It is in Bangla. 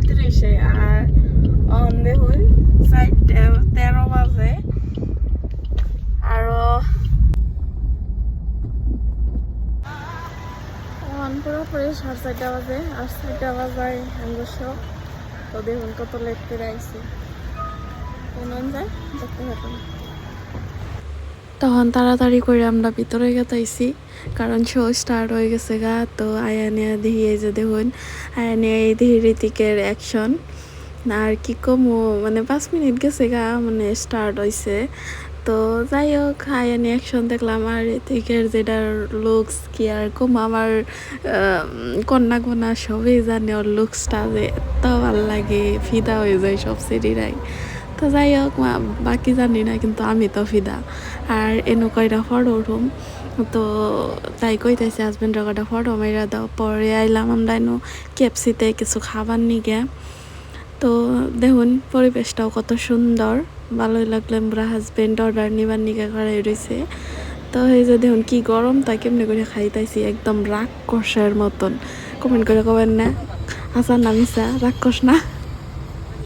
30 আর অন দেখুন 4:13 বাজে আরো পুরোপুরি 4:30 বাজে আর 4টা বাজায় অবশ্য তো দেখুন কত লেট করে আইছি কেমন যায় দেখতে থাকুন। তখন তাড়াতাড়ি করে আমরা ভিতরে গেতাইছি কারণ শো স্টার্ট হয়ে গেছে গা। তো আয়ানিয়া দেখি এই যে দেখুন আয়ানিয়া এই দেখি ঋতিকের অ্যাকশন আর কি কমু মানে 5 মিনিট গেছে গা মানে স্টার্ট হয়েছে। তো যাই হোক আয়ানি অ্যাকশন দেখলাম আর ঋতিকের যেটার লুকস কি আর কম আমার কন্যা কন্যা সবই জানে ওর লুকসটা যে এত ভালো লাগে ফিদা হয়ে যায় সব সিরিরাই। তো যাই হোক বাকি জানি না কিন্তু আমি তো ফিদা। আর এনো কয়টা ফটো উঠুম তো তাই কইতেছে হাজবেন্ডের কটা ফটো মেরা দাও। পরে আইলাম আমরা এনো কেএফসিতে কিছু খাবার নিগে। তো দেখুন পরিবেশটাও কত সুন্দর ভালোই লাগলো। আমরা হাজবেন্ড অর্ডার নিবার নিগে করাই রয়েছে। তো এই যে দেখুন কি গরম তাই কেমনি করে খাইতাইছি একদম রাক্ষসের মতন। কমেন্ট করে কবেন না আসার নামিসা রাক্ষস না।